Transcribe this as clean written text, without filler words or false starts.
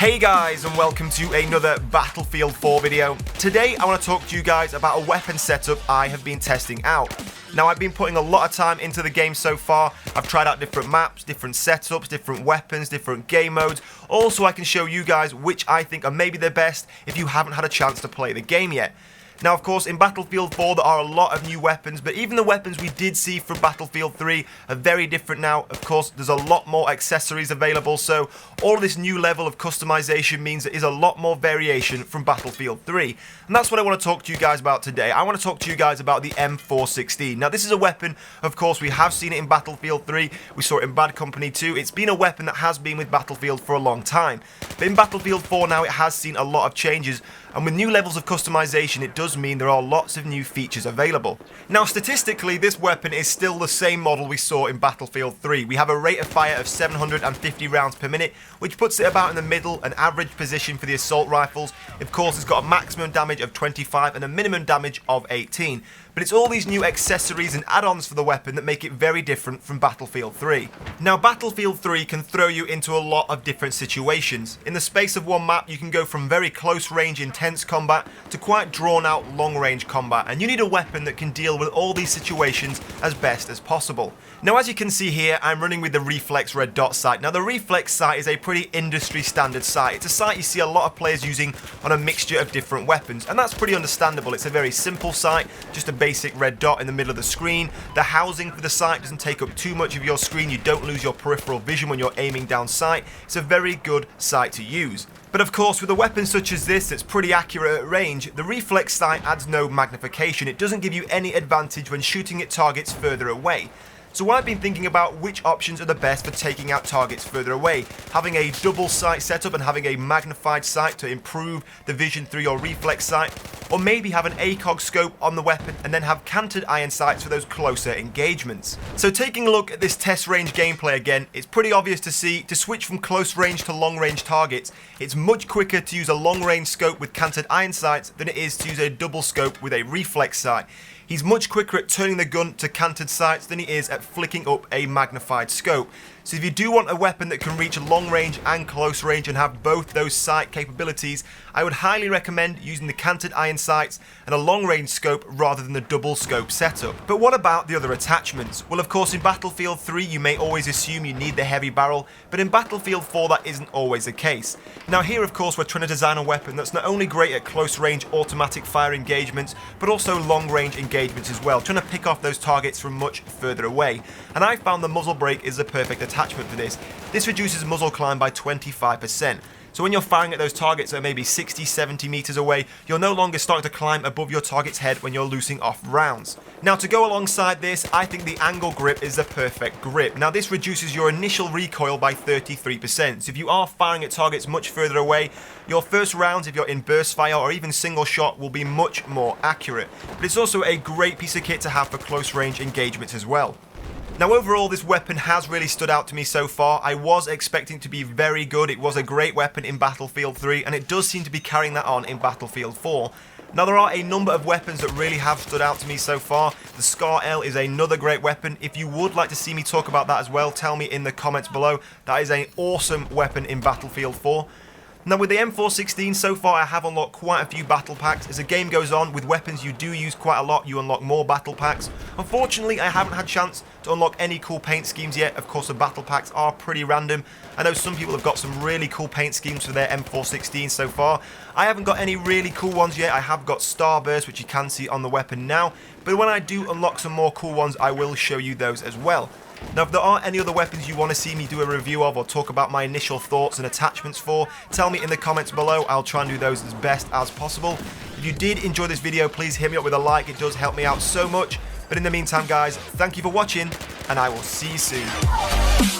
Hey guys, and welcome to another Battlefield 4 video. Today I want to talk to you guys about a weapon setup I have been testing out. Now, I've been putting a lot of time into the game so far. I've tried out different maps, different setups, different weapons, different game modes, all so I can show you guys which I think are maybe the best if you haven't had a chance to play the game yet. Now, of course, in Battlefield 4 there are a lot of new weapons, but even the weapons we did see from Battlefield 3 are very different now. Of course, there's a lot more accessories available, so all of this new level of customization means there is a lot more variation from Battlefield 3. And that's what I want to talk to you guys about today. I want to talk to you guys about the M416. Now, this is a weapon, of course, we have seen it in Battlefield 3, we saw it in Bad Company 2. It's been a weapon that has been with Battlefield for a long time. But in Battlefield 4 now, it has seen a lot of changes, and with new levels of customization, it does mean there are lots of new features available. Now, statistically, this weapon is still the same model we saw in Battlefield 3. We have a rate of fire of 750 rounds per minute, which puts it about in the middle, an average position for the assault rifles. Of course, it's got a maximum damage of 25 and a minimum damage of 18. But it's all these new accessories and add-ons for the weapon that make it very different from Battlefield 3. Now, Battlefield 3 can throw you into a lot of different situations. In the space of one map, you can go from very close range intense combat to quite drawn out long range combat, and you need a weapon that can deal with all these situations as best as possible. Now, as you can see here, I'm running with the Reflex red dot sight. Now, the Reflex sight is a pretty industry standard sight. It's a sight you see a lot of players using on a mixture of different weapons, and that's pretty understandable. It's a very simple sight, just a basic red dot in the middle of the screen. The housing for the sight doesn't take up too much of your screen. You don't lose your peripheral vision when you're aiming down sight. It's a very good sight to use. But of course, with a weapon such as this that's pretty accurate at range, the Reflex sight adds no magnification. It doesn't give you any advantage when shooting at targets further away. So I've been thinking about which options are the best for taking out targets further away. Having a double sight setup and having a magnified sight to improve the vision through your reflex sight, or maybe have an ACOG scope on the weapon and then have canted iron sights for those closer engagements. So taking a look at this test range gameplay again, it's pretty obvious to see to switch from close range to long range targets, it's much quicker to use a long range scope with canted iron sights than it is to use a double scope with a reflex sight. He's much quicker at turning the gun to canted sights than he is at flicking up a magnified scope. So if you do want a weapon that can reach long range and close range and have both those sight capabilities, I would highly recommend using the canted iron sights and a long range scope rather than the double scope setup. But what about the other attachments? Well, of course, in Battlefield 3 you may always assume you need the heavy barrel, but in Battlefield 4 that isn't always the case. Now here, of course, we're trying to design a weapon that's not only great at close range automatic fire engagements, but also long range engagements as well, trying to pick off those targets from much further away. And I found the muzzle brake is the perfect attachment for this. This reduces muzzle climb by 25%. So when you're firing at those targets that are maybe 60-70 meters away, you're no longer starting to climb above your target's head when you're loosing off rounds. Now, to go alongside this, I think the angle grip is the perfect grip. Now, this reduces your initial recoil by 33%. So if you are firing at targets much further away, your first rounds, if you're in burst fire or even single shot, will be much more accurate. But it's also a great piece of kit to have for close range engagements as well. Now, overall, this weapon has really stood out to me so far. I was expecting it to be very good. It was a great weapon in Battlefield 3, and it does seem to be carrying that on in Battlefield 4. Now, there are a number of weapons that really have stood out to me so far. The Scar L is another great weapon. If you would like to see me talk about that as well, tell me in the comments below. That is an awesome weapon in Battlefield 4. Now, with the M416, so far I have unlocked quite a few battle packs. As the game goes on, with weapons you do use quite a lot, you unlock more battle packs. Unfortunately, I haven't had a chance to unlock any cool paint schemes yet. Of course, the battle packs are pretty random. I know some people have got some really cool paint schemes for their M416 so far. I haven't got any really cool ones yet. I have got Starburst, which you can see on the weapon now. But when I do unlock some more cool ones, I will show you those as well. Now, if there are any other weapons you want to see me do a review of or talk about my initial thoughts and attachments for, tell me in the comments below. I'll try and do those as best as possible. If you did enjoy this video, please hit me up with a like. It does help me out so much. But in the meantime, guys, thank you for watching, and I will see you soon.